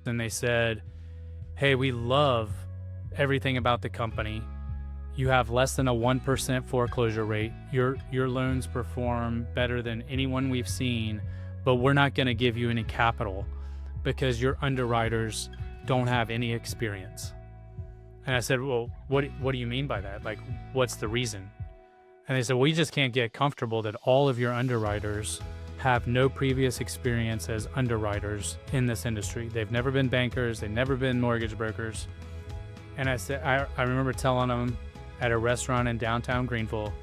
and they said, hey, we love everything about the company. You have less than a 1% foreclosure rate. Your loans perform better than anyone we've seen, but we're not going to give you any capital because your underwriters don't have any experience. And I said, well, what do you mean by that? Like, what's the reason? And they said, well, we just can't get comfortable that all of your underwriters have no previous experience as underwriters in this industry. They've never been bankers. They've never been mortgage brokers. And I said, I remember telling them at a restaurant in downtown Greenville,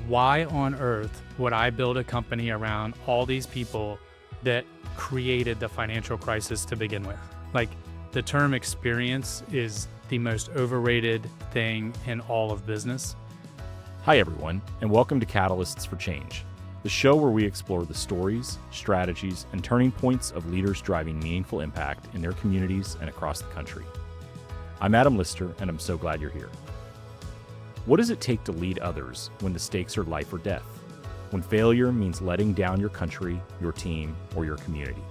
why on earth would I build a company around all these people that created the financial crisis to begin with? Like, the term experience is the most overrated thing in all of business. Hi, everyone, and welcome to Catalysts for Change, the show where we explore the stories, strategies, and turning points of leaders driving meaningful impact in their communities and across the country. I'm Adam Lister, and I'm so glad you're here. What does it take to lead others when the stakes are life or death? When failure means letting down your country, your team, or your community?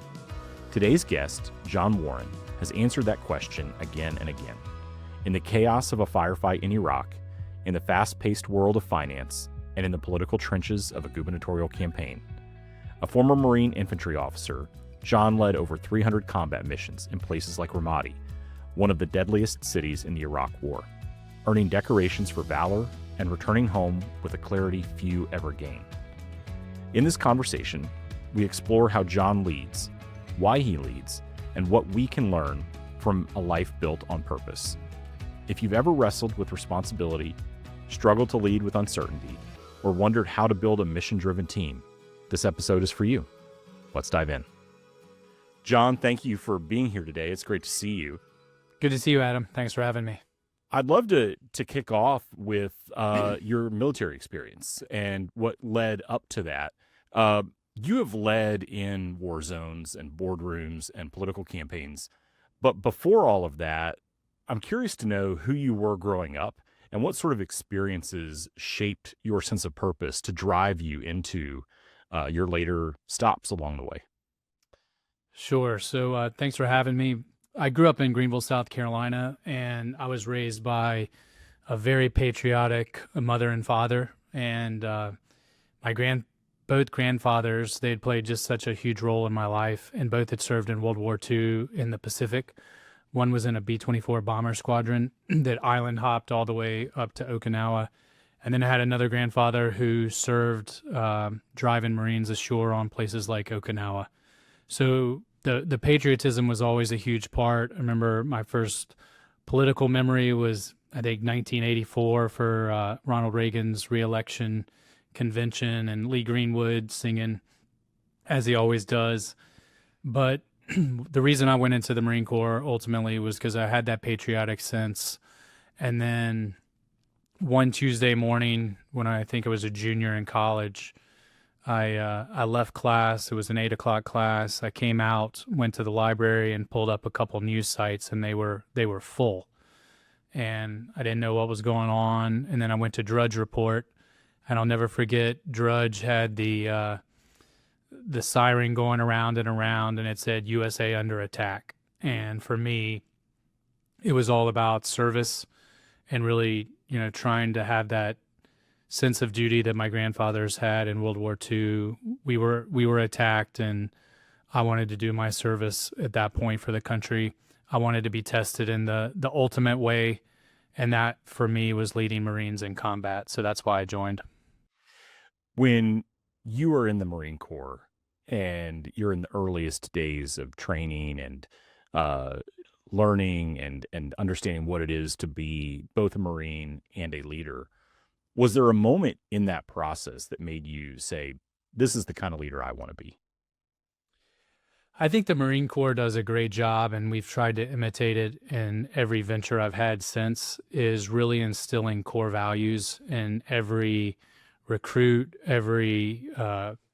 Today's guest, John Warren, has answered that question again and again. In the chaos of a firefight in Iraq, in the fast-paced world of finance, and in the political trenches of a gubernatorial campaign. A former Marine infantry officer, John led over 300 combat missions in places like Ramadi, one of the deadliest cities in the Iraq War, earning decorations for valor and returning home with a clarity few ever gain. In this conversation, we explore how John leads, why he leads, and what we can learn from a life built on purpose. If you've ever wrestled with responsibility, struggled to lead with uncertainty, or wondered how to build a mission-driven team, this episode is for you. Let's dive in. John, thank you for being here today. It's great to see you. Good to see you, Adam. Thanks for having me. I'd love to kick off with your military experience and what led up to that. You have led in war zones and boardrooms and political campaigns, but before all of that, I'm curious to know who you were growing up and what sort of experiences shaped your sense of purpose to drive you into your later stops along the way. Sure. So thanks for having me. I grew up in Greenville, South Carolina, and I was raised by a very patriotic mother and father. And both grandfathers, they had played just such a huge role in my life, and both had served in World War II in the Pacific. One was in a B-24 bomber squadron that island hopped all the way up to Okinawa. And then I had another grandfather who served driving Marines ashore on places like Okinawa. So the patriotism was always a huge part. I remember my first political memory was, I think, 1984 for Ronald Reagan's re-election convention and Lee Greenwood singing, as he always does. But the reason I went into the Marine Corps ultimately was because I had that patriotic sense. And then one Tuesday morning, when I think I was a junior in college, I left class. It was an 8 o'clock class. I came out, went to the library, and pulled up a couple news sites, and they were full. And I didn't know what was going on. And then I went to Drudge Report, and I'll never forget. Drudge had the siren going around and around, and it said USA under attack. And for me, it was all about service and really, trying to have that sense of duty that my grandfathers had in World War II. We were attacked, and I wanted to do my service at that point for the country. I wanted to be tested in the ultimate way, and that for me was leading Marines in combat. So that's why I joined. When you were in the Marine Corps and you're in the earliest days of training and learning and understanding what it is to be both a Marine and a leader, was there a moment in that process that made you say, this is the kind of leader I want to be? I think the Marine Corps does a great job, and we've tried to imitate it in every venture I've had since, is really instilling core values in every recruit, every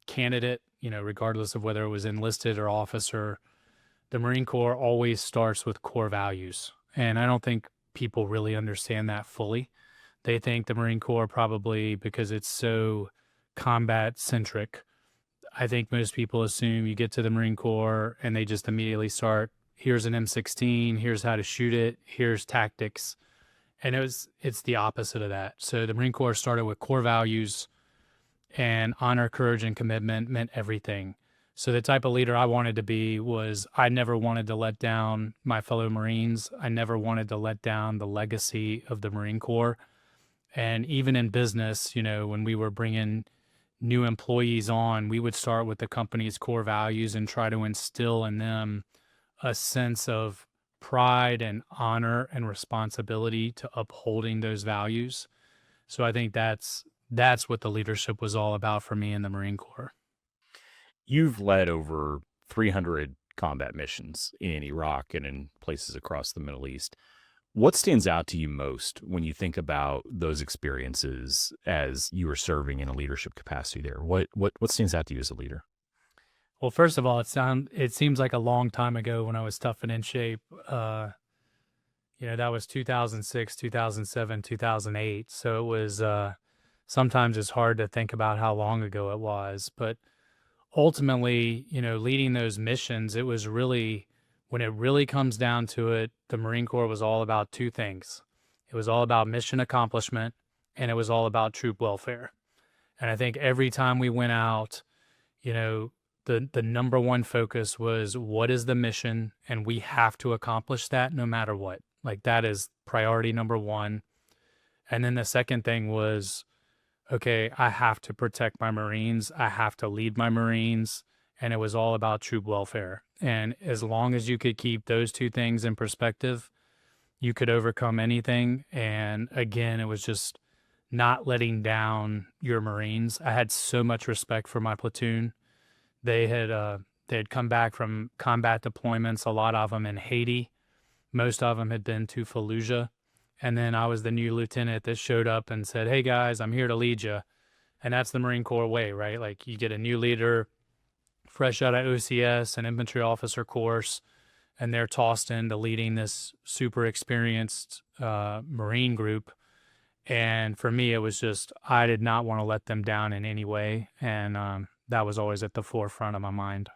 candidate, regardless of whether it was enlisted or officer. The Marine Corps always starts with core values. And I don't think people really understand that fully. They think the Marine Corps, probably because it's so combat centric, I think most people assume you get to the Marine Corps and they just immediately start here's an M16, here's how to shoot it, here's tactics. And it's the opposite of that. So the Marine Corps started with core values, and honor, courage, and commitment meant everything. So the type of leader I wanted to be was I never wanted to let down my fellow Marines. I never wanted to let down the legacy of the Marine Corps. And even in business, when we were bringing new employees on, we would start with the company's core values and try to instill in them a sense of pride and honor and responsibility to upholding those values. So I think that's what the leadership was all about for me in the Marine Corps. You've led over 300 combat missions in Iraq and in places across the Middle East. What stands out to you most when you think about those experiences as you were serving in a leadership capacity there? What stands out to you as a leader? Well, first of all, it seems like a long time ago when I was tough and in shape. That was 2006, 2007, 2008. So it was sometimes it's hard to think about how long ago it was, but ultimately, leading those missions, it was really, when it really comes down to it, the Marine Corps was all about two things. It was all about mission accomplishment, and it was all about troop welfare. And I think every time we went out, the number one focus was what is the mission, and we have to accomplish that no matter what. Like that is priority number one. And then the second thing was, okay, I have to protect my Marines. I have to lead my Marines. And it was all about troop welfare. And as long as you could keep those two things in perspective, you could overcome anything. And again, it was just not letting down your Marines. I had so much respect for my platoon. They had come back from combat deployments, a lot of them in Haiti. Most of them had been to Fallujah. And then I was the new lieutenant that showed up and said, hey guys, I'm here to lead you. And that's the Marine Corps way, right? Like you get a new leader fresh out of OCS, an infantry officer course, and they're tossed into leading this super experienced Marine group. And for me, it was just, I did not want to let them down in any way. And that was always at the forefront of my mind.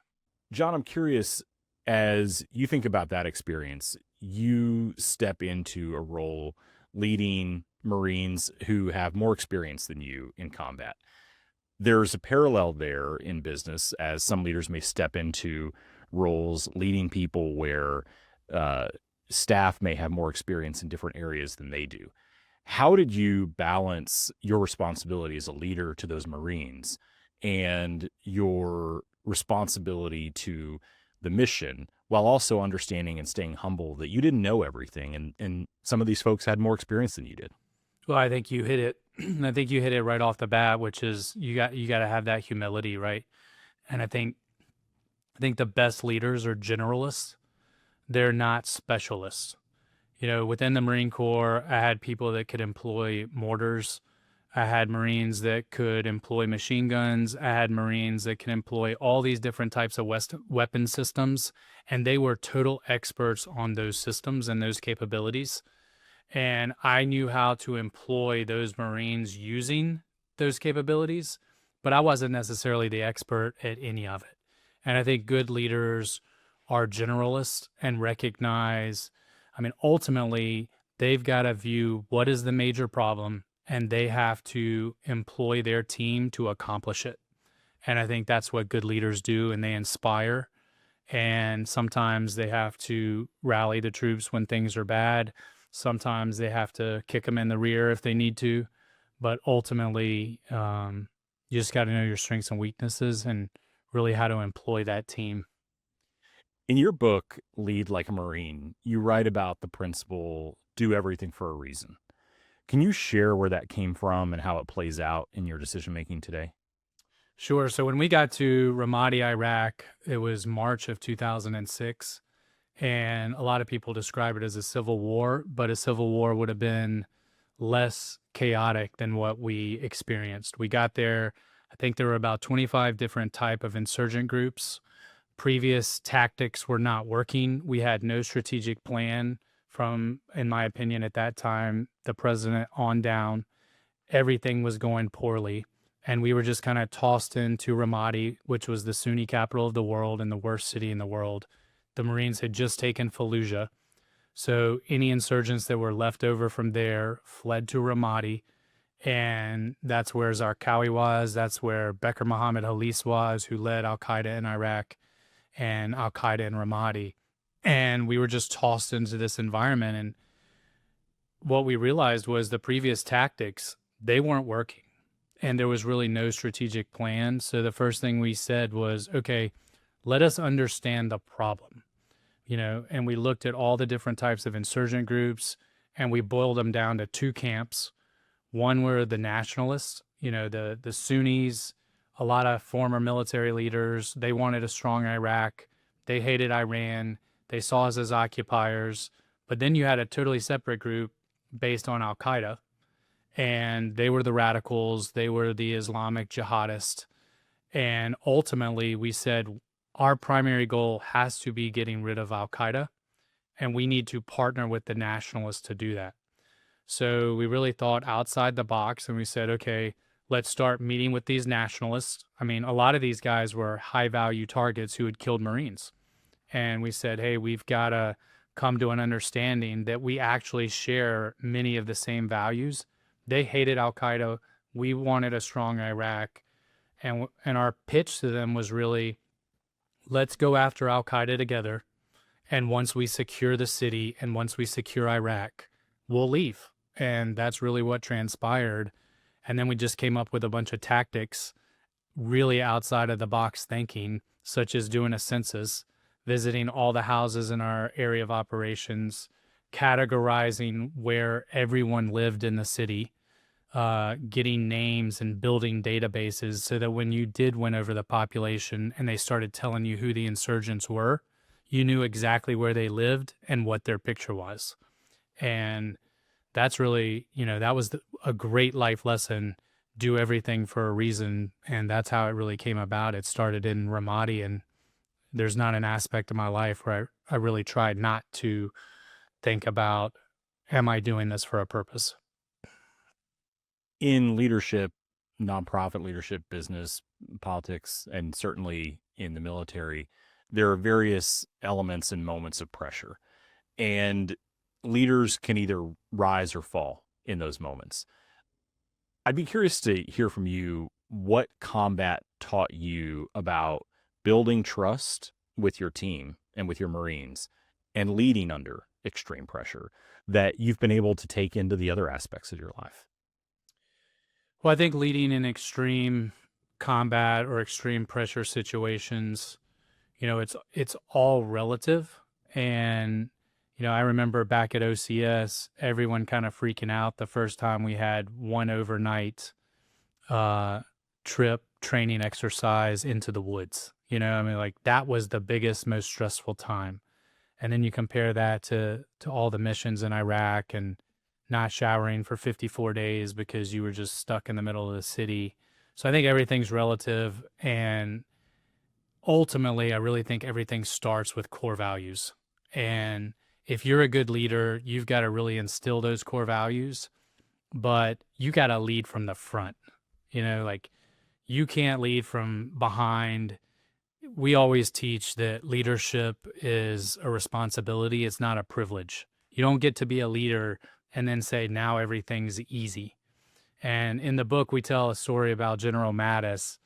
John, I'm curious, as you think about that experience, you step into a role leading Marines who have more experience than you in combat. There's a parallel there in business, as some leaders may step into roles leading people where staff may have more experience in different areas than they do. How did you balance your responsibility as a leader to those Marines and your responsibility to the mission, while also understanding and staying humble that you didn't know everything, and some of these folks had more experience than you did? Well, I think you hit it. I think you hit it right off the bat, which is you got to have that humility, right? And I think the best leaders are generalists. They're not specialists. Within the Marine Corps, I had people that could employ mortars. I had Marines that could employ machine guns. I had Marines that could employ all these different types of weapon systems, and they were total experts on those systems and those capabilities. And I knew how to employ those Marines using those capabilities, but I wasn't necessarily the expert at any of it. And I think good leaders are generalists and recognize, ultimately, they've got to view what is the major problem, and they have to employ their team to accomplish it. And I think that's what good leaders do, and they inspire. And sometimes they have to rally the troops when things are bad. Sometimes they have to kick them in the rear if they need to. But ultimately, you just got to know your strengths and weaknesses and really how to employ that team. In your book, Lead Like a Marine, you write about the principle, do everything for a reason. Can you share where that came from and how it plays out in your decision-making today? Sure. So when we got to Ramadi, Iraq, it was March of 2006. And a lot of people describe it as a civil war, but a civil war would have been less chaotic than what we experienced. We got there, I think there were about 25 different type of insurgent groups. Previous tactics were not working. We had no strategic plan from, in my opinion, at that time, the president on down. Everything was going poorly. And we were just kind of tossed into Ramadi, which was the Sunni capital of the world and the worst city in the world, the Marines had just taken Fallujah. So any insurgents that were left over from there fled to Ramadi. And that's where Zarqawi was. That's where Bekir Mohammed Halis was, who led Al Qaeda in Iraq and Al Qaeda in Ramadi. And we were just tossed into this environment. And what we realized was the previous tactics, they weren't working. And there was really no strategic plan. So the first thing we said was, okay, let us understand the problem, and we looked at all the different types of insurgent groups, and we boiled them down to two camps. One were the nationalists, the Sunnis, a lot of former military leaders. They wanted a strong Iraq. They hated Iran. They saw us as occupiers. But then you had a totally separate group based on Al Qaeda, and they were the radicals. They were the Islamic jihadists. And ultimately, we said our primary goal has to be getting rid of Al Qaeda, and we need to partner with the nationalists to do that. So we really thought outside the box, and we said, okay, let's start meeting with these nationalists. I mean, a lot of these guys were high value targets who had killed Marines. And we said, hey, we've got to come to an understanding that we actually share many of the same values. They hated Al Qaeda. We wanted a strong Iraq. And our pitch to them was really, let's go after Al Qaeda together. And once we secure the city and once we secure Iraq, we'll leave. And that's really what transpired. And then we just came up with a bunch of tactics, really outside of the box thinking, such as doing a census, visiting all the houses in our area of operations, categorizing where everyone lived in the city, getting names and building databases so that when you did win over the population and they started telling you who the insurgents were, you knew exactly where they lived and what their picture was. And that's really, that was a great life lesson. Do everything for a reason. And that's how it really came about. It started in Ramadi, and there's not an aspect of my life where I really tried not to think about, am I doing this for a purpose? In leadership, nonprofit leadership, business, politics, and certainly in the military, there are various elements and moments of pressure. And leaders can either rise or fall in those moments. I'd be curious to hear from you what combat taught you about building trust with your team and with your Marines and leading under extreme pressure that you've been able to take into the other aspects of your life. Well, I think leading in extreme combat or extreme pressure situations, it's all relative. And I remember back at OCS, everyone kind of freaking out the first time we had one overnight trip training exercise into the woods. That was the biggest, most stressful time. And then you compare that to all the missions in Iraq and not showering for 54 days because you were just stuck in the middle of the city. So I think everything's relative. And ultimately, I really think everything starts with core values. And if you're a good leader, you've got to really instill those core values, but you got to lead from the front. You can't lead from behind. We always teach that leadership is a responsibility. It's not a privilege. You don't get to be a leader and then say, now everything's easy. And in the book, we tell a story about General Mattis.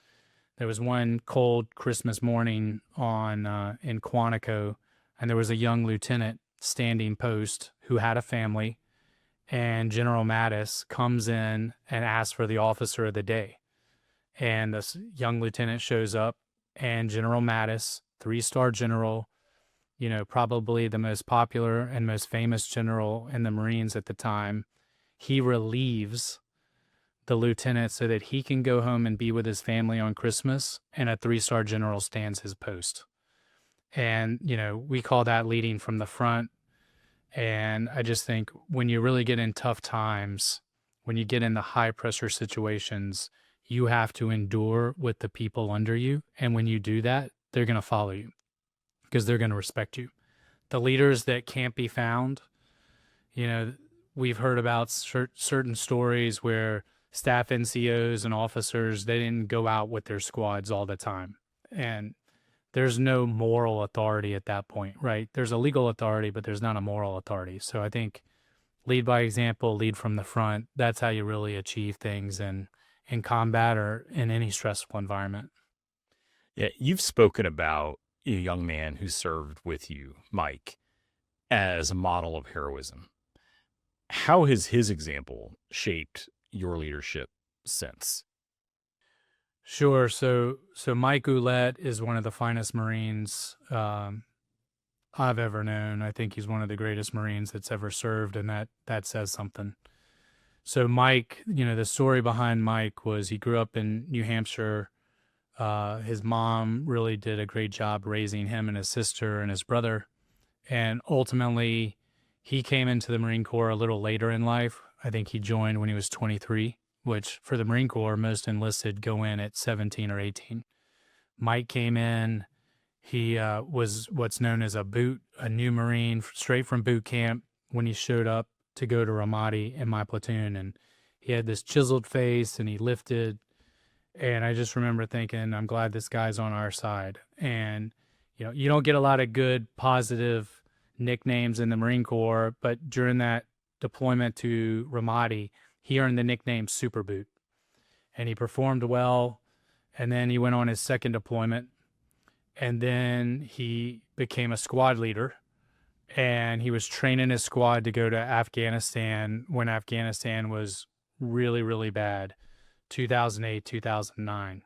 There was one cold Christmas morning in Quantico, and there was a young lieutenant standing post who had a family, and General Mattis comes in and asks for the officer of the day. And this young lieutenant shows up, and General Mattis, 3-star general, probably the most popular and most famous general in the Marines at the time, he relieves the lieutenant so that he can go home and be with his family on Christmas, and a 3-star general stands his post. And, we call that leading from the front. And I just think when you really get in tough times, when you get in the high pressure situations, you have to endure with the people under you. And when you do that, they're going to follow you because they're going to respect you. The leaders that can't be found, we've heard about certain stories where staff NCOs and officers, they didn't go out with their squads all the time. And there's no moral authority at that point, right? There's a legal authority, but there's not a moral authority. So I think lead by example, lead from the front. That's how you really achieve things in combat or in any stressful environment. Yeah, you've spoken about a young man who served with you, Mike, as a model of heroism. How has his example shaped your leadership since? Sure. So Mike Ouellette is one of the finest Marines I've ever known. I think he's one of the greatest Marines that's ever served, and that says something. So Mike, the story behind Mike was he grew up in New Hampshire. His mom really did a great job raising him and his sister and his brother, and ultimately, he came into the Marine Corps a little later in life. I think he joined when he was 23, which for the Marine Corps, most enlisted go in at 17 or 18. Mike came in. He was what's known as a new Marine, straight from boot camp when he showed up to go to Ramadi in my platoon. And he had this chiseled face and he lifted. And I just remember thinking, I'm glad this guy's on our side. And, you don't get a lot of good, positive nicknames in the Marine Corps, but during that deployment to Ramadi, he earned the nickname Super Boot. And he performed well. And then he went on his second deployment. And then he became a squad leader. And he was training his squad to go to Afghanistan when Afghanistan was really, really bad, 2008, 2009.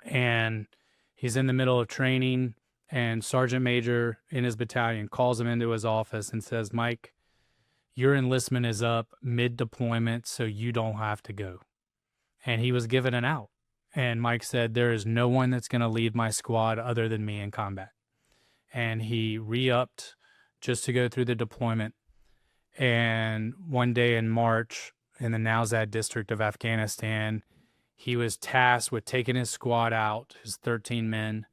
And he's in the middle of training, and Sergeant Major in his battalion calls him into his office and says, Mike, your enlistment is up mid-deployment, so you don't have to go. And he was given an out. And Mike said, there is no one that's going to lead my squad other than me in combat. And he re-upped just to go through the deployment. And one day in March, in the Nowzad district of Afghanistan, he was tasked with taking his squad out, his 13 men,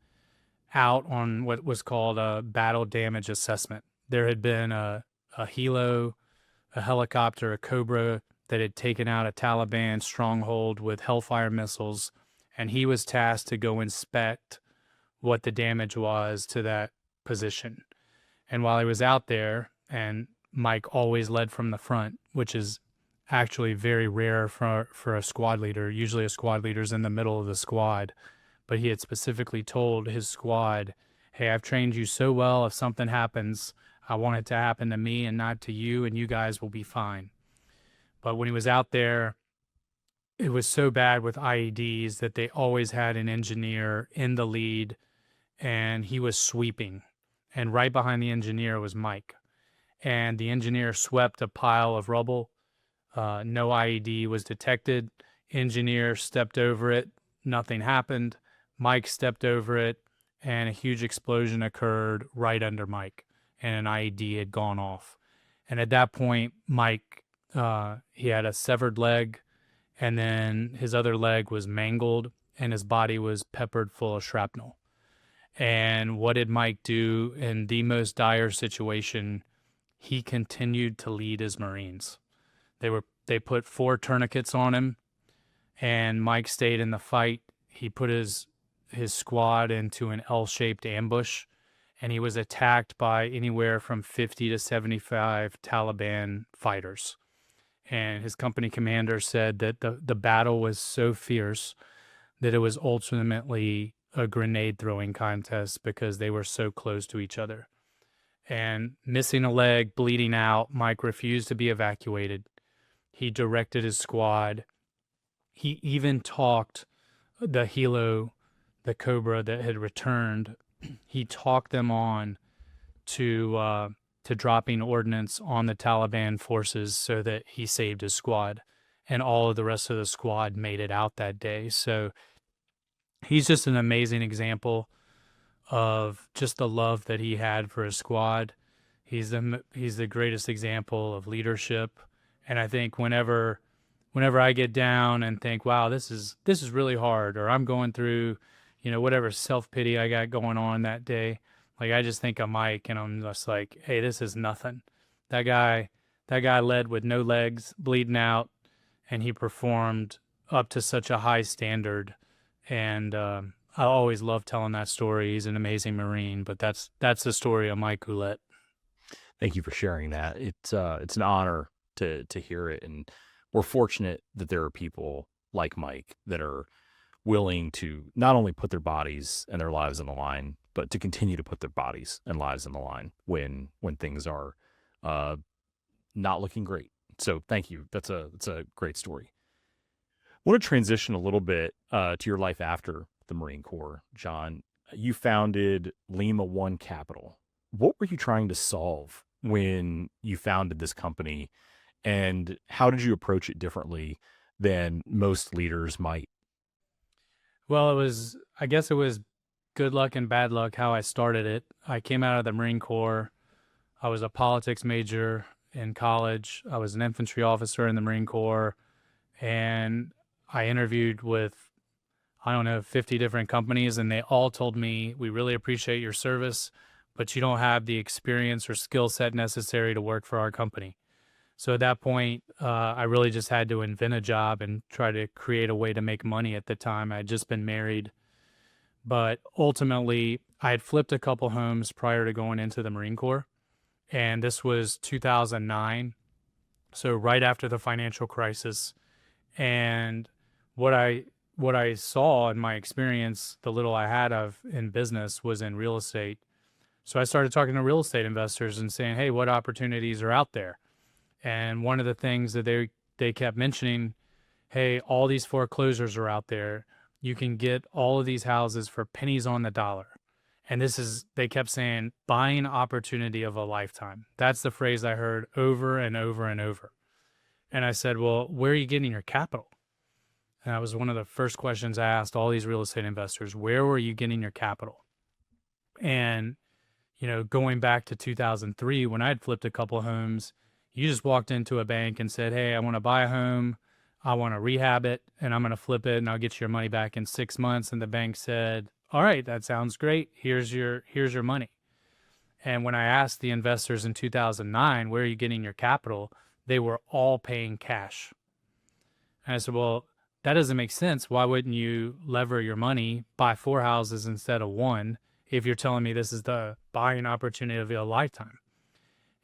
out on what was called a battle damage assessment. There had been a helo, a helicopter, a Cobra that had taken out a Taliban stronghold with Hellfire missiles, and he was tasked to go inspect what the damage was to that position. And while he was out there, and Mike always led from the front, which is actually very rare for a squad leader. Usually a squad leader's in the middle of the squad. But he had specifically told his squad, hey, I've trained you so well, if something happens, I want it to happen to me and not to you, and you guys will be fine. But when he was out there, it was so bad with IEDs that they always had an engineer in the lead, and he was sweeping. And right behind the engineer was Mike. And the engineer swept a pile of rubble. No IED was detected. Engineer stepped over it. Nothing happened. Mike stepped over it, and a huge explosion occurred right under Mike, and an IED had gone off. And at that point, Mike, he had a severed leg, and then his other leg was mangled, and his body was peppered full of shrapnel. And what did Mike do in the most dire situation? He continued to lead his Marines. They put 4 tourniquets on him, and Mike stayed in the fight. He put his squad into an L-shaped ambush, and he was attacked by anywhere from 50 to 75 Taliban fighters. And his company commander said that the battle was so fierce that it was ultimately a grenade throwing contest because they were so close to each other. And missing a leg, bleeding out, Mike refused to be evacuated. He directed his squad. He even talked the helo, the Cobra that had returned. He talked them on to dropping ordnance on the Taliban forces so that he saved his squad, and all of the rest of the squad made it out that day. So he's just an amazing example of just the love that he had for his squad. He's the greatest example of leadership, and I think whenever I get down and think, wow, this is really hard, or I'm going through, whatever self-pity I got going on that day, like I just think of Mike and I'm just like, hey, this is nothing. That guy led with no legs, bleeding out, and he performed up to such a high standard. And I always love telling that story. He's an amazing Marine, but that's the story of Mike Goulet. Thank you for sharing that. It's an honor to hear it, and we're fortunate that there are people like Mike that are willing to not only put their bodies and their lives on the line, but to continue to put their bodies and lives on the line when things are uh, not looking great. So thank you. That's a great story. I want to transition a little bit to your life after the Marine Corps, John. You founded Lima One Capital. What were you trying to solve when you founded this company, and how did you approach it differently than most leaders might? Well, I guess it was good luck and bad luck how I started it. I came out of the Marine Corps. I was a politics major in college. I was an infantry officer in the Marine Corps, and I interviewed with, I don't know, 50 different companies, and they all told me, we really appreciate your service, but you don't have the experience or skill set necessary to work for our company. So at that point, I really just had to invent a job and try to create a way to make money at the time. I had just been married, but ultimately, I had flipped a couple homes prior to going into the Marine Corps, and this was 2009, so right after the financial crisis. And what I saw in my experience, the little I had of in business was in real estate. So I started talking to real estate investors and saying, "Hey, what opportunities are out there?" And one of the things that they kept mentioning, "Hey, all these foreclosures are out there. You can get all of these houses for pennies on the dollar." And they kept saying, buying opportunity of a lifetime. That's the phrase I heard over and over and over. And I said, "Well, where are you getting your capital?" And that was one of the first questions I asked all these real estate investors. Where were you getting your capital? And, going back to 2003, when I had flipped a couple of homes, you just walked into a bank and said, "Hey, I want to buy a home. I want to rehab it, and I'm going to flip it, and I'll get you your money back in 6 months." And the bank said, "All right, that sounds great. Here's your money." And when I asked the investors in 2009, "Where are you getting your capital?" they were all paying cash. And I said, "Well, that doesn't make sense. Why wouldn't you lever your money, buy 4 houses instead of one, if you're telling me this is the buying opportunity of your lifetime?"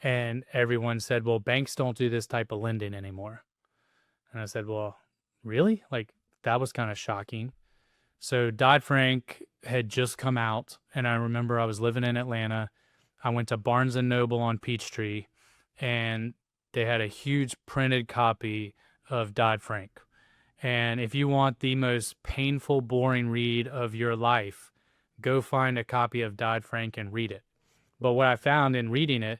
And everyone said, "Well, banks don't do this type of lending anymore." And I said, "Well, really?" Like, that was kind of shocking. So Dodd-Frank had just come out, and I remember I was living in Atlanta. I went to Barnes and Noble on Peachtree, and they had a huge printed copy of Dodd-Frank. And if you want the most painful, boring read of your life, go find a copy of Dodd-Frank and read it. But what I found in reading it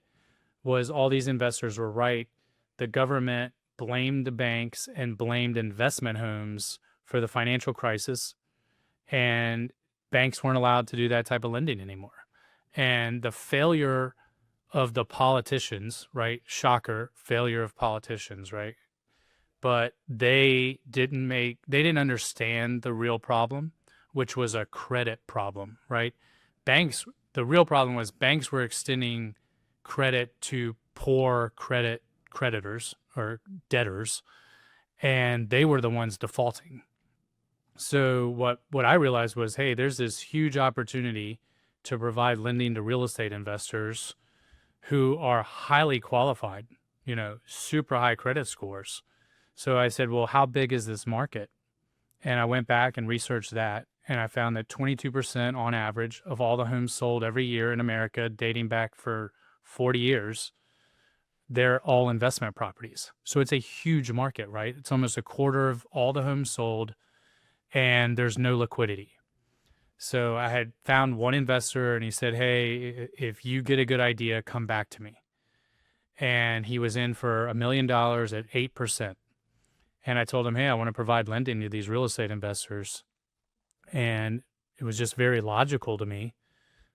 was all these investors were right. The government blamed the banks and blamed investment homes for the financial crisis, and banks weren't allowed to do that type of lending anymore. And the failure of the politicians, right? Shocker, failure of politicians, right? But they didn't understand the real problem, which was a credit problem, right? Banks, the real problem was banks were extending credit to poor creditors or debtors, and they were the ones defaulting. So what I realized was, hey, there's this huge opportunity to provide lending to real estate investors who are highly qualified, super high credit scores. So I said, "Well, how big is this market?" And I went back and researched that, and I found that 22% on average of all the homes sold every year in America, dating back for 40 years, they're all investment properties. So it's a huge market, right? It's almost a quarter of all the homes sold, and there's no liquidity. So I had found one investor, and he said, "Hey, if you get a good idea, come back to me." And he was in for $1 million at 8%. And I told him, "Hey, I want to provide lending to these real estate investors." And it was just very logical to me.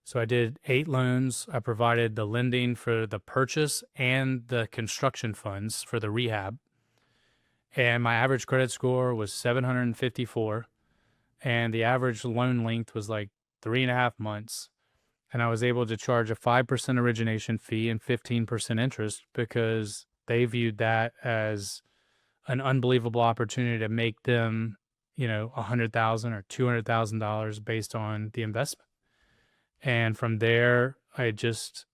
So I did 8 loans. I provided the lending for the purchase and the construction funds for the rehab. And my average credit score was 754. And the average loan length was like 3.5 months. And I was able to charge a 5% origination fee and 15% interest because they viewed that as an unbelievable opportunity to make them, $100,000 or $200,000 based on the investment. And from there, I just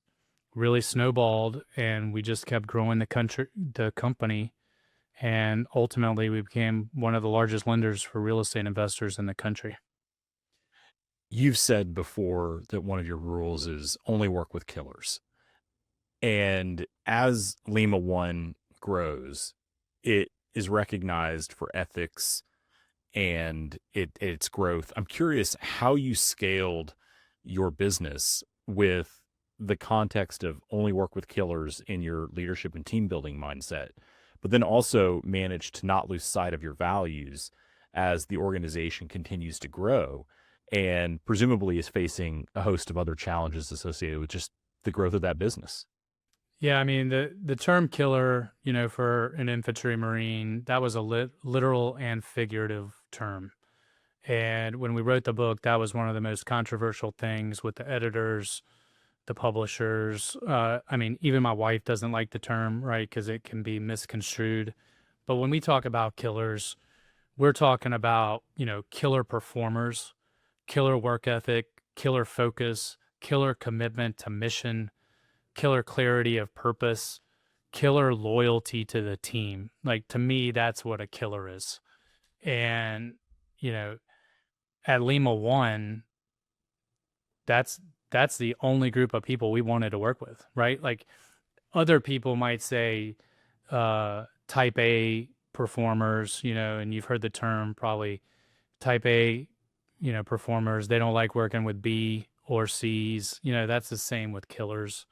really snowballed, and we just kept growing the company, and ultimately we became one of the largest lenders for real estate investors in the country. You've said before that one of your rules is only work with killers. And as Lima One grows, it is recognized for ethics and its growth. I'm curious how you scaled your business with the context of only work with killers in your leadership and team building mindset, but then also managed to not lose sight of your values as the organization continues to grow and presumably is facing a host of other challenges associated with just the growth of that business. Yeah, I mean the term killer, for an infantry marine, that was a literal and figurative term. And when we wrote the book, that was one of the most controversial things with the editors, the publishers. I mean, even my wife doesn't like the term, right? Because it can be misconstrued. But when we talk about killers, we're talking about, killer performers, killer work ethic, killer focus, killer commitment to mission, killer clarity of purpose, killer loyalty to the team. Like, to me, that's what a killer is. And, you know, at Lima One, that's that's the only group of people we wanted to work with, right? Like, other people might say type A performers, and you've heard the term probably type A, performers, they don't like working with B or C's. That's the same with killers.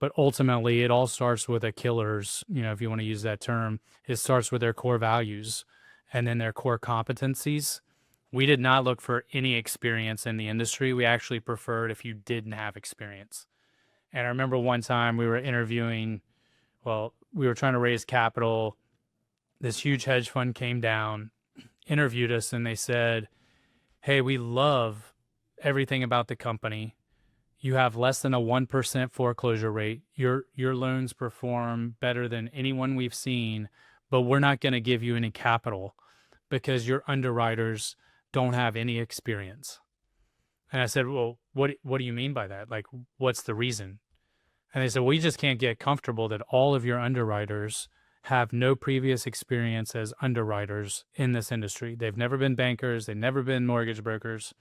But ultimately, it all starts with a killer's, if you want to use that term, it starts with their core values and then their core competencies. We did not look for any experience in the industry. We actually preferred if you didn't have experience. And I remember one time we were interviewing, well, we were trying to raise capital. This huge hedge fund came down, interviewed us, and they said, "Hey, we love everything about the company. You have less than a 1% foreclosure rate. Your loans perform better than anyone we've seen, but we're not going to give you any capital because your underwriters don't have any experience." And I said, "Well, what do you mean by that? Like, what's the reason?" And they said, "We just can't get comfortable that all of your underwriters have no previous experience as underwriters in this industry. They've never been bankers, they've never been mortgage brokers."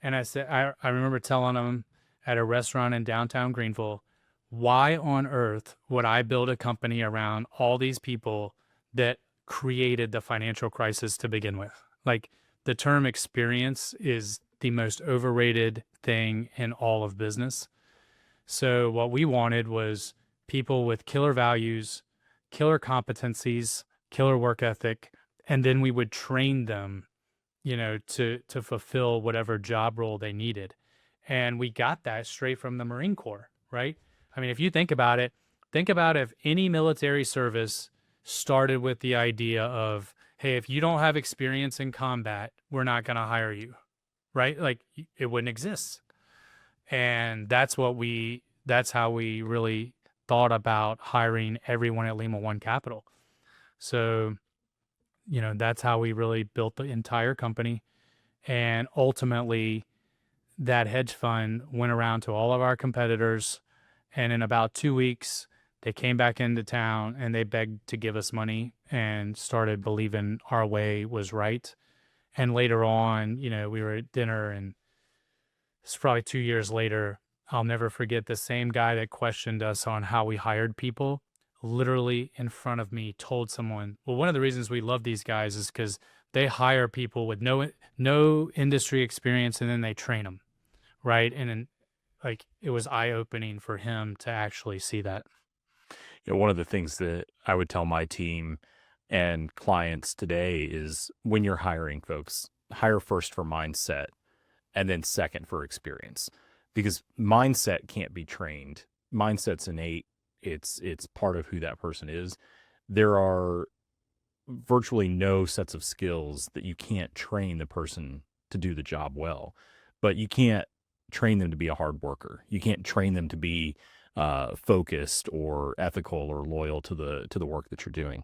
And I said, I remember telling them at a restaurant in downtown Greenville, why on earth would I build a company around all these people that created the financial crisis to begin with? Like, the term experience is the most overrated thing in all of business. So what we wanted was people with killer values, killer competencies, killer work ethic, and then we would train them, to fulfill whatever job role they needed. And we got that straight from the Marine Corps, right? I mean, if you think about if any military service started with the idea of, hey, if you don't have experience in combat, we're not going to hire you, right? Like, it wouldn't exist. And that's how we really thought about hiring everyone at Lima One Capital. So, that's how we really built the entire company. And ultimately, that hedge fund went around to all of our competitors. And in about 2 weeks, they came back into town and they begged to give us money and started believing our way was right. And later on, we were at dinner, and it's probably 2 years later. I'll never forget the same guy that questioned us on how we hired people literally in front of me told someone, well, one of the reasons we love these guys is because they hire people with no industry experience and then they train them, right? And then, like, it was eye-opening for him to actually see that. One of the things that I would tell my team and clients today is when you're hiring folks, hire first for mindset and then second for experience, because mindset can't be trained. Mindset's innate. It's part of who that person is. There are virtually no sets of skills that you can't train the person to do the job well, but you can't train them to be a hard worker. You can't train them to be focused or ethical or loyal to the work that you're doing.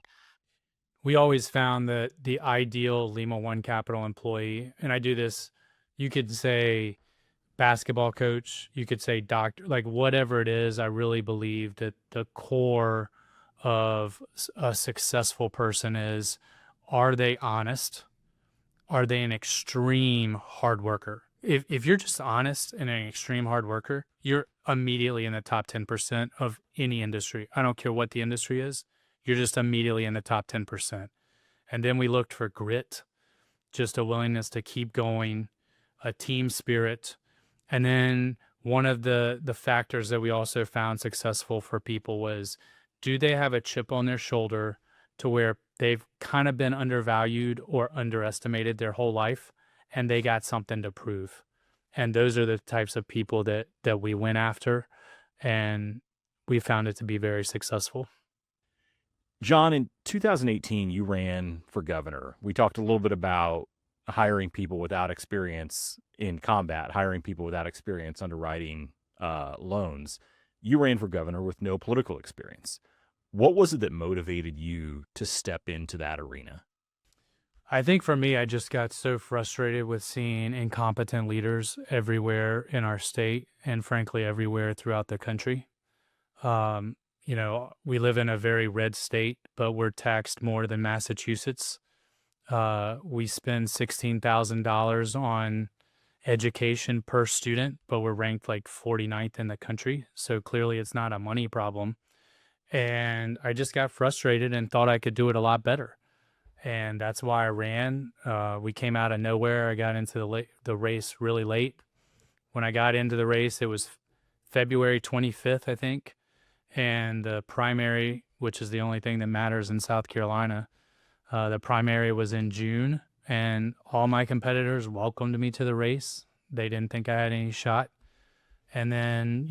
We always found that the ideal Lima One Capital employee, and I do this, you could say basketball coach, you could say doctor, like whatever it is, I really believe that the core of a successful person is, are they honest? Are they an extreme hard worker? If you're just honest and an extreme hard worker, you're immediately in the top 10% of any industry. I don't care what the industry is, you're just immediately in the top 10%. And then we looked for grit, just a willingness to keep going, a team spirit. And then one of the factors that we also found successful for people was, do they have a chip on their shoulder to where they've kind of been undervalued or underestimated their whole life and they got something to prove. And those are the types of people that we went after, and we found it to be very successful. John, in 2018, you ran for governor. We talked a little bit about hiring people without experience in combat, hiring people without experience underwriting loans. You ran for governor with no political experience. What was it that motivated you to step into that arena? I think for me, I just got so frustrated with seeing incompetent leaders everywhere in our state and frankly, everywhere throughout the country. We live in a very red state, but we're taxed more than Massachusetts. We spend $16,000 on education per student, but we're ranked like 49th in the country. So clearly it's not a money problem. And I just got frustrated and thought I could do it a lot better. And that's why I ran. We came out of nowhere. I got into the race really late. When I got into the race, it was February 25th, I think. And the primary, which is the only thing that matters in South Carolina, the primary was in June. And all my competitors welcomed me to the race. They didn't think I had any shot. And then,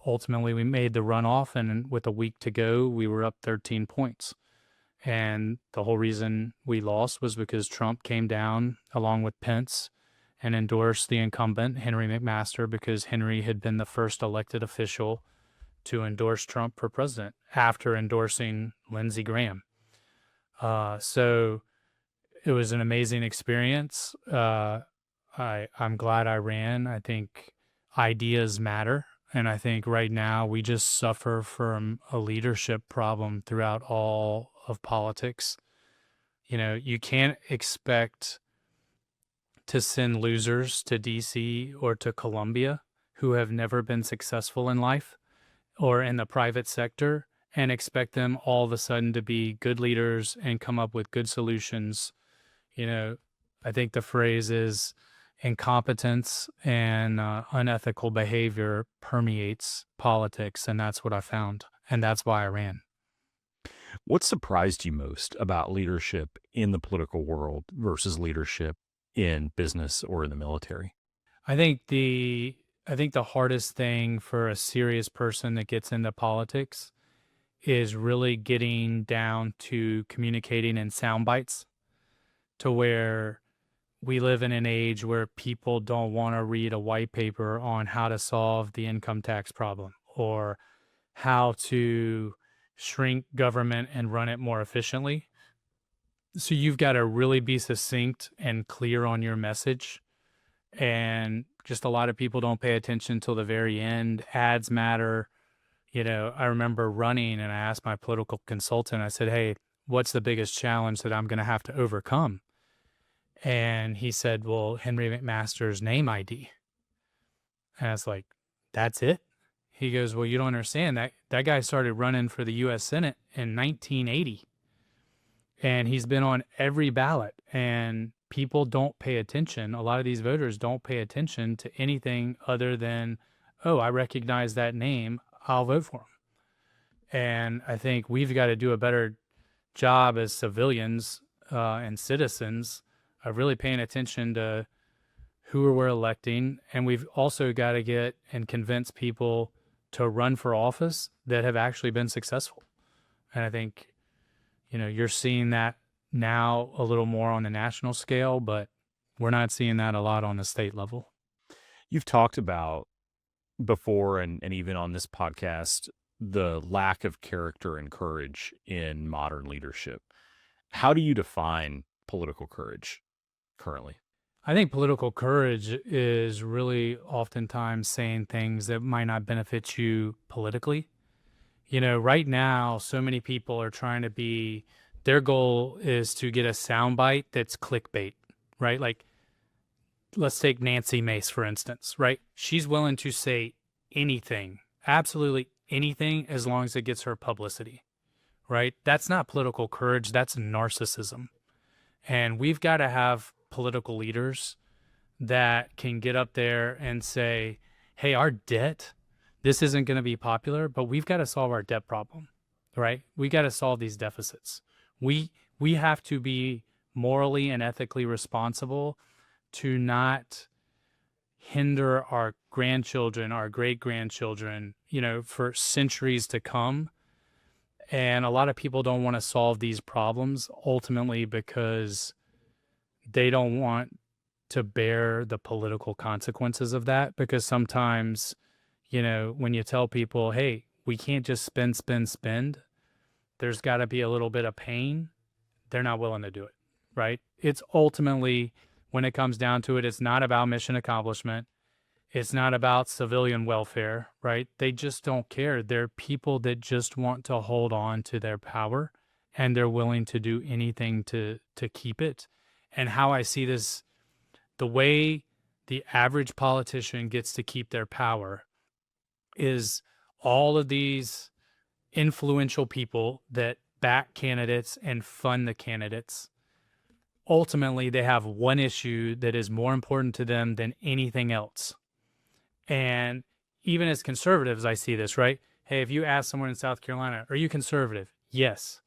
ultimately we made the runoff. And with a week to go, we were up 13 points. And the whole reason we lost was because Trump came down along with Pence and endorsed the incumbent, Henry McMaster, because Henry had been the first elected official to endorse Trump for president after endorsing Lindsey Graham. So it was an amazing experience. I'm glad I ran. I think ideas matter. And I think right now we just suffer from a leadership problem throughout all of politics. You can't expect to send losers to DC or to Columbia who have never been successful in life or in the private sector and expect them all of a sudden to be good leaders and come up with good solutions. I think the phrase is incompetence and unethical behavior permeates politics, and that's what I found, and that's why I ran. What surprised you most about leadership in the political world versus leadership in business or in the military? I think the hardest thing for a serious person that gets into politics is really getting down to communicating in sound bites, to where we live in an age where people don't want to read a white paper on how to solve the income tax problem or how to shrink government and run it more efficiently. So you've got to really be succinct and clear on your message. And just a lot of people don't pay attention till the very end. Ads matter. I remember running and I asked my political consultant, I said, hey, what's the biggest challenge that I'm going to have to overcome? And he said, well, Henry McMaster's name ID. And I was like, that's it? He goes, well, you don't understand. That guy started running for the U.S. Senate in 1980. And he's been on every ballot. And people don't pay attention. A lot of these voters don't pay attention to anything other than, oh, I recognize that name, I'll vote for him. And I think we've got to do a better job as civilians and citizens of really paying attention to who we're electing. And we've also got to get and convince people to run for office that have actually been successful. And I think, you're seeing that now a little more on the national scale, but we're not seeing that a lot on the state level. You've talked about before and even on this podcast, the lack of character and courage in modern leadership. How do you define political courage currently? I think political courage is really oftentimes saying things that might not benefit you politically. Right now, so many people are trying to be, their goal is to get a soundbite that's clickbait, right? Like, let's take Nancy Mace, for instance, right? She's willing to say anything, absolutely anything, as long as it gets her publicity, right? That's not political courage, that's narcissism. And we've got to have political leaders that can get up there and say, hey, our debt, this isn't going to be popular, but we've got to solve our debt problem, right? We got to solve these deficits. We have to be morally and ethically responsible to not hinder our grandchildren, our great grandchildren, for centuries to come. And a lot of people don't want to solve these problems ultimately because they don't want to bear the political consequences of that. Because sometimes, when you tell people, hey, we can't just spend, there's got to be a little bit of pain, they're not willing to do it, right? It's ultimately, when it comes down to it, it's not about mission accomplishment. It's not about civilian welfare, right? They just don't care. They're people that just want to hold on to their power, and they're willing to do anything to keep it. And how I see this, the way the average politician gets to keep their power is all of these influential people that back candidates and fund the candidates. Ultimately, they have one issue that is more important to them than anything else. And even as conservatives, I see this, right? Hey, if you ask someone in South Carolina, are you conservative? Yes,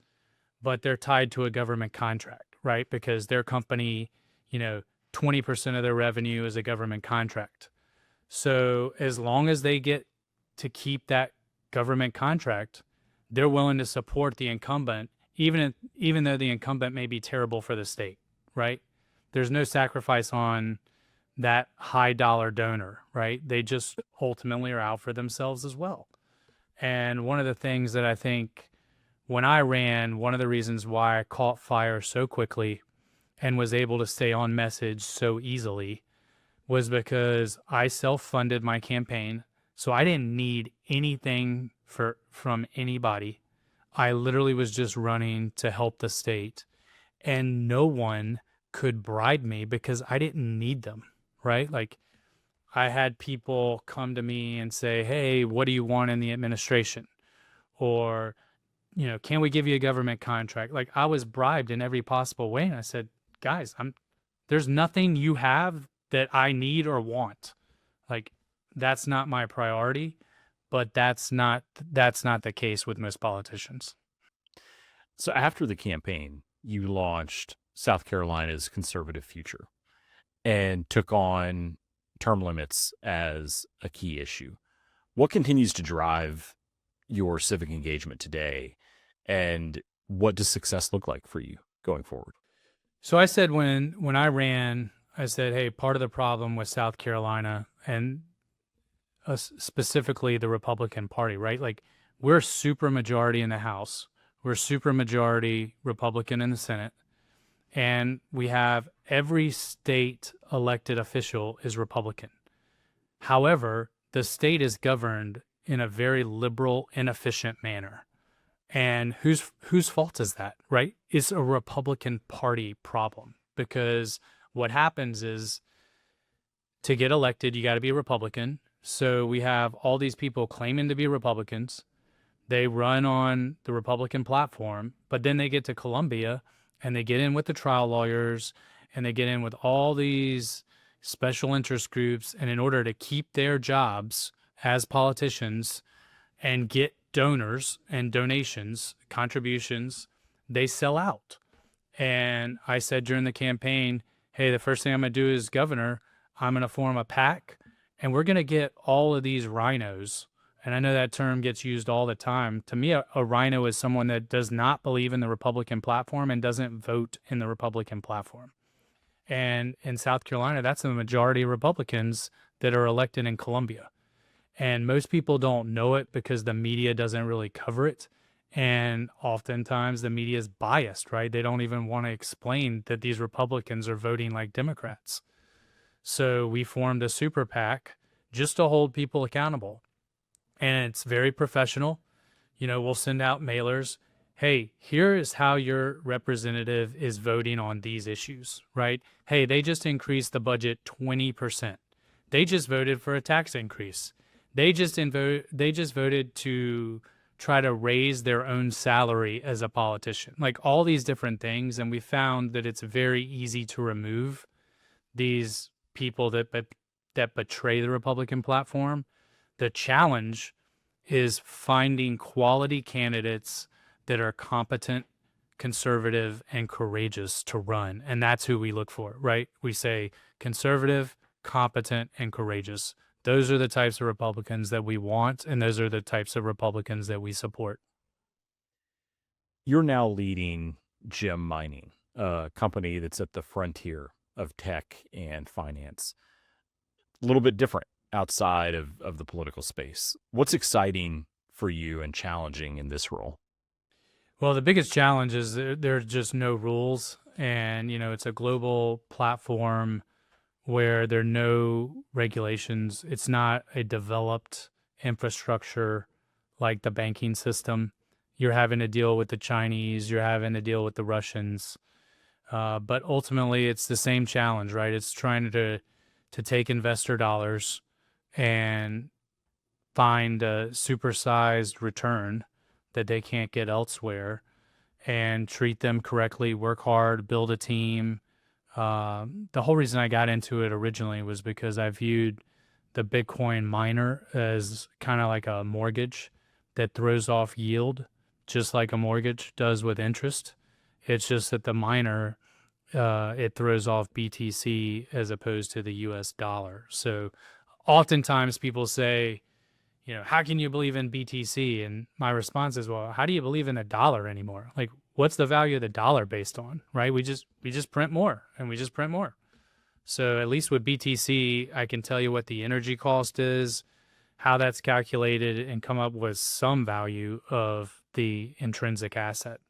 but they're tied to a government contract, right? Because their company, 20% of their revenue is a government contract. So as long as they get to keep that government contract, they're willing to support the incumbent, even though the incumbent may be terrible for the state, right? There's no sacrifice on that high dollar donor, right? They just ultimately are out for themselves as well. And one of the things that I think when I ran, one of the reasons why I caught fire so quickly and was able to stay on message so easily was because I self-funded my campaign. So I didn't need anything from anybody. I literally was just running to help the state, and no one could bribe me because I didn't need them, right? Like, I had people come to me and say, hey, what do you want in the administration? Or, can we give you a government contract? Like, I was bribed in every possible way. And I said, guys, there's nothing you have that I need or want. Like, that's not my priority, but that's not the case with most politicians. So after the campaign, you launched South Carolina's Conservative Future and took on term limits as a key issue. What continues to drive your civic engagement today, and what does success look like for you going forward? So I said when I ran, I said, hey, part of the problem with South Carolina and specifically the Republican Party, right? Like, we're super majority in the House. We're super majority Republican in the Senate. And we have every state elected official is Republican. However, the state is governed in a very liberal, inefficient manner. And whose fault is that, right? It's a Republican Party problem, because what happens is, to get elected, you got to be a Republican. So we have all these people claiming to be Republicans. They run on the Republican platform, but then they get to Columbia and they get in with the trial lawyers and they get in with all these special interest groups. And in order to keep their jobs as politicians and get donors and donations, contributions, they sell out. And I said during the campaign, hey, the first thing I'm going to do as governor, I'm going to form a PAC, and we're going to get all of these rhinos. And I know that term gets used all the time. To me, a rhino is someone that does not believe in the Republican platform and doesn't vote in the Republican platform. And in South Carolina, that's the majority of Republicans that are elected in Columbia. And most people don't know it because the media doesn't really cover it. And oftentimes the media is biased, right? They don't even want to explain that these Republicans are voting like Democrats. So we formed a super PAC just to hold people accountable. And it's very professional. We'll send out mailers. Hey, here is how your representative is voting on these issues, right? Hey, they just increased the budget 20%. They just voted for a tax increase. They just voted to try to raise their own salary as a politician. Like all these different things, and we found that it's very easy to remove these people that betray the Republican platform. The challenge is finding quality candidates that are competent, conservative, and courageous to run. And that's who we look for, right? We say conservative, competent, and courageous. Those are the types of Republicans that we want, and those are the types of Republicans that we support. You're now leading Gem Mining, a company that's at the frontier of tech and finance. A little bit different outside of the political space. What's exciting for you and challenging in this role? Well, the biggest challenge is there's just no rules. And, it's a global platform where there are no regulations. It's not a developed infrastructure like the banking system. You're having to deal with the Chinese, you're having to deal with the Russians. But ultimately, it's the same challenge, right? It's trying to take investor dollars and find a supersized return that they can't get elsewhere and treat them correctly, work hard, build a team. The whole reason I got into it originally was because I viewed the Bitcoin miner as kind of like a mortgage that throws off yield, just like a mortgage does with interest. It's just that the miner, it throws off BTC as opposed to the US dollar. So oftentimes people say, how can you believe in BTC? And my response is, well, how do you believe in a dollar anymore? Like, what's the value of the dollar based on, right? We just print more and we just print more. So at least with BTC, I can tell you what the energy cost is, how that's calculated, and come up with some value of the intrinsic asset.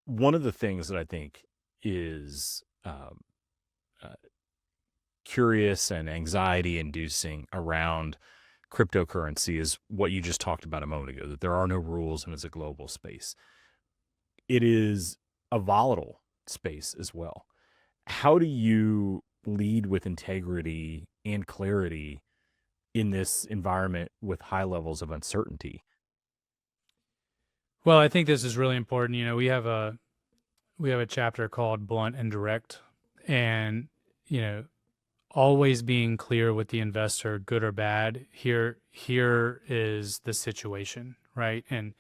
One of the things that I think is curious and anxiety inducing around cryptocurrency is what you just talked about a moment ago, that there are no rules and it's a global space. It is a volatile space as well. How do you lead with integrity and clarity in this environment with high levels of uncertainty? Well, I think this is really important. We have a chapter called Blunt and Direct, and always being clear with the investor, good or bad. Here is the situation, right? And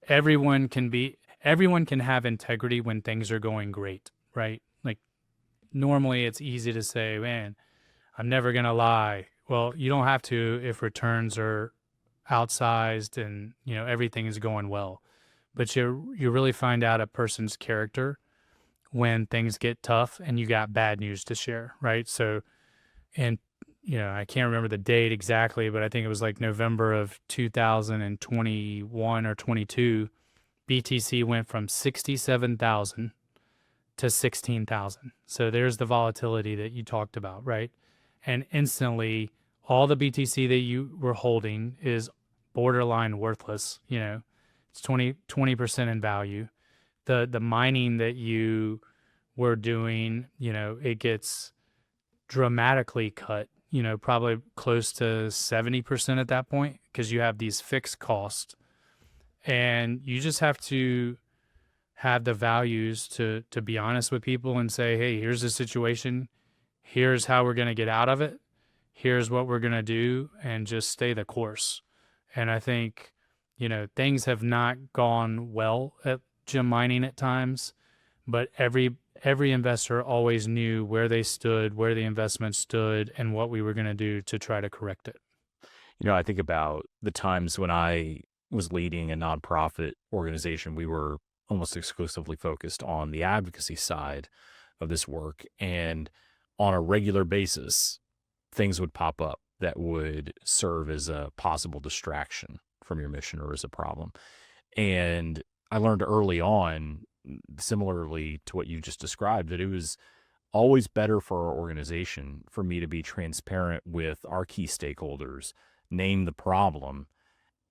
everyone can have integrity when things are going great, right? Like normally it's easy to say, man, I'm never going to lie. Well, you don't have to if returns are outsized and, everything is going well. But you really find out a person's character when things get tough and you got bad news to share, right? So, and I can't remember the date exactly, but I think it was like November of 2021 or 22, BTC went from 67,000 to 16,000. So there's the volatility that you talked about, right? And instantly all the BTC that you were holding is borderline worthless, it's 20% in value. The mining that you were doing, it gets dramatically cut, probably close to 70% at that point, because you have these fixed costs. And you just have to have the values to be honest with people and say, hey, here's the situation. Here's how we're going to get out of it. Here's what we're going to do, and just stay the course. And I think, things have not gone well at Gem Mining at times, but every investor always knew where they stood, where the investment stood, and what we were going to do to try to correct it. I think about the times when I was leading a nonprofit organization. We were almost exclusively focused on the advocacy side of this work. And on a regular basis, things would pop up that would serve as a possible distraction from your mission or as a problem. And I learned early on, similarly to what you just described, that it was always better for our organization for me to be transparent with our key stakeholders, name the problem,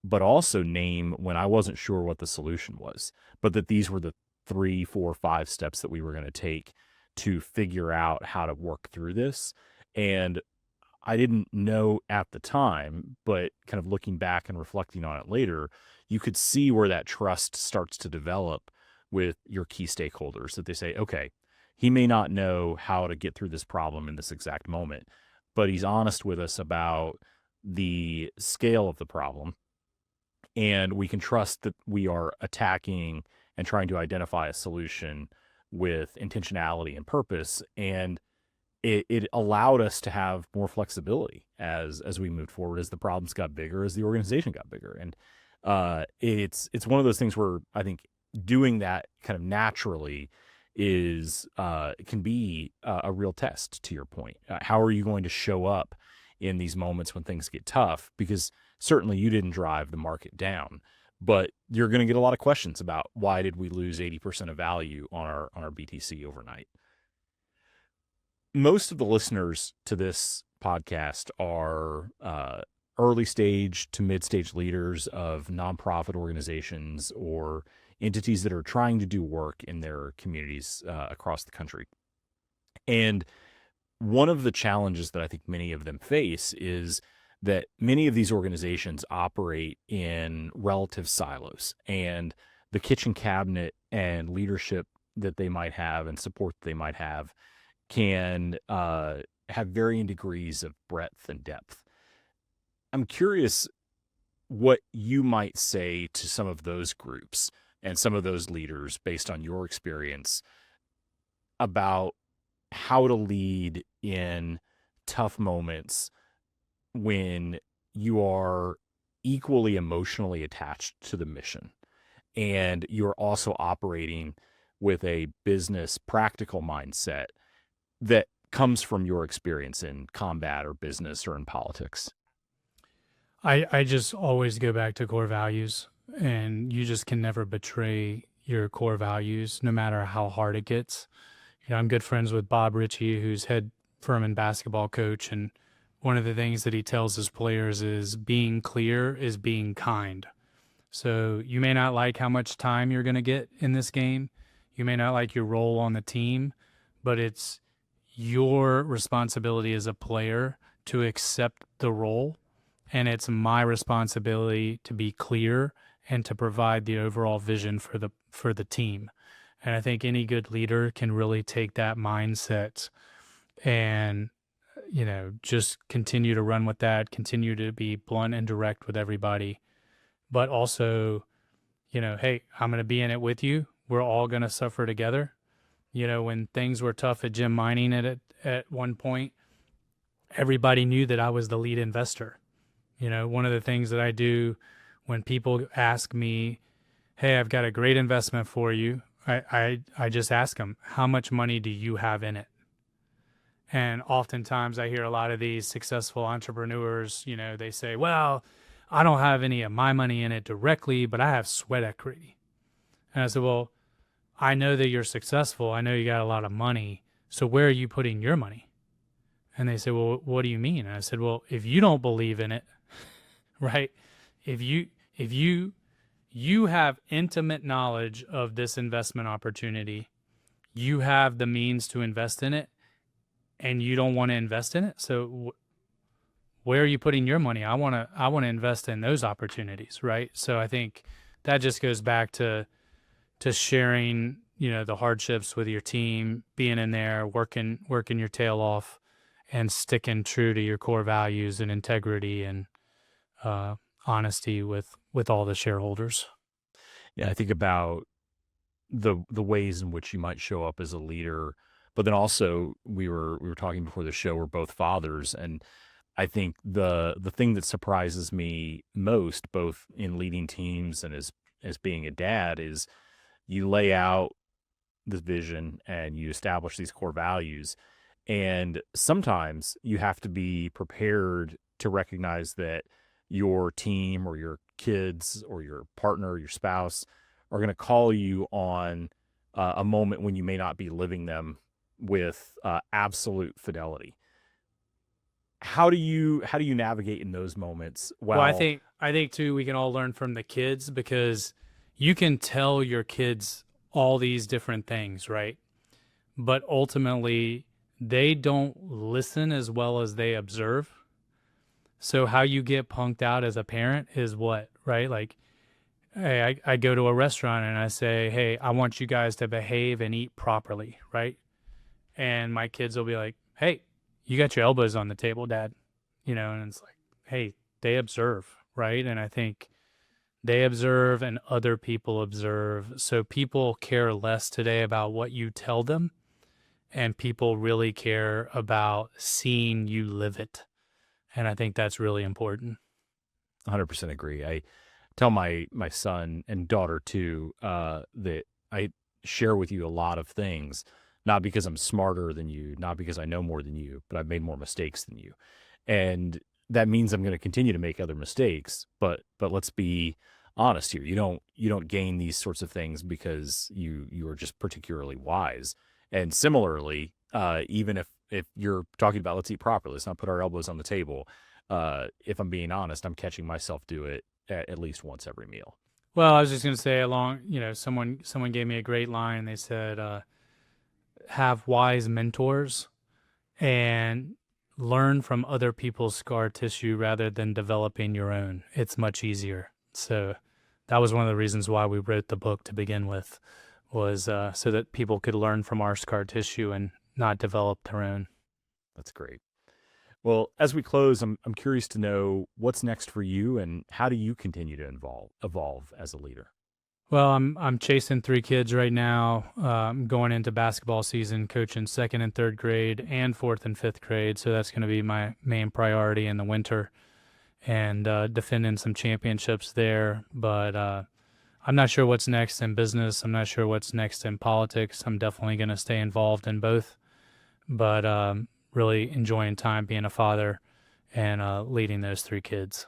but also name when I wasn't sure what the solution was, but that these were the 3, 4, 5 steps that we were going to take to figure out how to work through this. And I didn't know at the time, but kind of looking back and reflecting on it later, you could see where that trust starts to develop with your key stakeholders, that they say, okay, he may not know how to get through this problem in this exact moment, but he's honest with us about the scale of the problem. And we can trust that we are attacking and trying to identify a solution with intentionality and purpose. And it allowed us to have more flexibility as we moved forward, as the problems got bigger, as the organization got bigger. And it's one of those things where I think doing that kind of naturally is can be a real test, to your point. How are you going to show up in these moments when things get tough? Because certainly you didn't drive the market down, but you're going to get a lot of questions about why did we lose 80% of value on our BTC overnight. Most of the listeners to this podcast are early stage to mid stage leaders of nonprofit organizations or entities that are trying to do work in their communities across the country. And one of the challenges that I think many of them face is that many of these organizations operate in relative silos, and the kitchen cabinet and leadership that they might have and support that they might have can have varying degrees of breadth and depth. I'm curious what you might say to some of those groups and some of those leaders based on your experience about how to lead in tough moments when you are equally emotionally attached to the mission and you're also operating with a business practical mindset that comes from your experience in combat or business or in politics. I just always go back to core values, and you just can never betray your core values, no matter how hard it gets. I'm good friends with Bob Ritchie, who's head Furman basketball coach, and one of the things that he tells his players is being clear is being kind. So you may not like how much time you're going to get in this game. You may not like your role on the team, but it's your responsibility as a player to accept the role. And it's my responsibility to be clear and to provide the overall vision for the team. And I think any good leader can really take that mindset and, just continue to run with that, continue to be blunt and direct with everybody, but also, hey, I'm going to be in it with you. We're all going to suffer together. When things were tough at Gem Mining at one point, everybody knew that I was the lead investor. One of the things that I do when people ask me, hey, I've got a great investment for you, I just ask them, how much money do you have in it? And oftentimes I hear a lot of these successful entrepreneurs, they say, well, I don't have any of my money in it directly, but I have sweat equity. And I said, well, I know that you're successful. I know you got a lot of money. So where are you putting your money? And they say, well, what do you mean? And I said, well, if you don't believe in it, right? If you have intimate knowledge of this investment opportunity, you have the means to invest in it, and you don't want to invest in it. So where are you putting your money? I want to invest in those opportunities, right? So I think that just goes back to sharing, the hardships with your team, being in there, working your tail off, and sticking true to your core values and integrity and honesty with all the shareholders. Yeah, I think about the ways in which you might show up as a leader, but then also we were talking before the show, we're both fathers, and I think the thing that surprises me most, both in leading teams and as being a dad, is you lay out this vision and you establish these core values, and sometimes you have to be prepared to recognize that your team or your kids or your partner or your spouse are going to call you on a moment when you may not be living them with absolute fidelity. How do you navigate in those moments? Well, Well, I think too we can all learn from the kids, because you can tell your kids all these different things, right? But ultimately they don't listen as well as they observe. So how you get punked out as a parent is what, right? Like, hey, I go to a restaurant and I say, hey, I want you guys to behave and eat properly, right? And my kids will be like, hey, you got your elbows on the table, Dad. And it's like, hey, they observe, right? And I think they observe and other people observe. So people care less today about what you tell them, and people really care about seeing you live it. And I think that's really important. 100% agree. I tell my son and daughter too that I share with you a lot of things, not because I'm smarter than you, not because I know more than you, but I've made more mistakes than you, and that means I'm going to continue to make other mistakes. But let's be honest here. You don't gain these sorts of things because you are just particularly wise. And similarly, even if you're talking about let's eat properly, let's not put our elbows on the table. If I'm being honest, I'm catching myself do it at least once every meal. Well, I was just going to say someone gave me a great line. They said, have wise mentors and learn from other people's scar tissue rather than developing your own. It's much easier. So that was one of the reasons why we wrote the book to begin with, was so that people could learn from our scar tissue and not develop their own. That's great. Well, as we close, I'm curious to know what's next for you and how do you continue to evolve as a leader? Well, I'm chasing 3 kids right now. I'm going into basketball season, coaching 2nd and 3rd grade and 4th and 5th grade. So that's going to be my main priority in the winter, and defending some championships there. But I'm not sure what's next in business. I'm not sure what's next in politics. I'm definitely going to stay involved in both, but really enjoying time being a father and leading those 3 kids.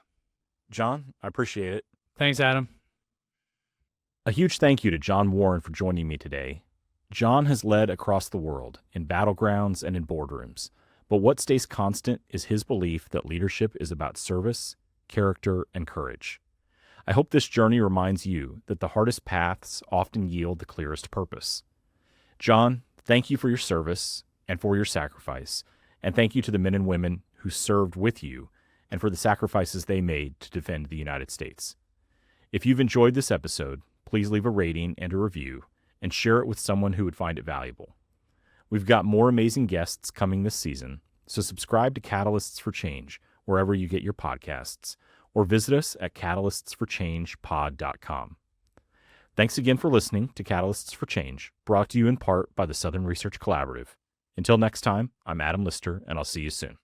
John, I appreciate it. Thanks, Adam. A huge thank you to John Warren for joining me today. John has led across the world in battlegrounds and in boardrooms, but what stays constant is his belief that leadership is about service, character, and courage. I hope this journey reminds you that the hardest paths often yield the clearest purpose. John, thank you for your service and for your sacrifice, and thank you to the men and women who served with you and for the sacrifices they made to defend the United States. If you've enjoyed this episode, please leave a rating and a review and share it with someone who would find it valuable. We've got more amazing guests coming this season, so subscribe to Catalysts for Change wherever you get your podcasts, or visit us at catalystsforchangepod.com. Thanks again for listening to Catalysts for Change, brought to you in part by the Southern Research Collaborative. Until next time, I'm Adam Lister, and I'll see you soon.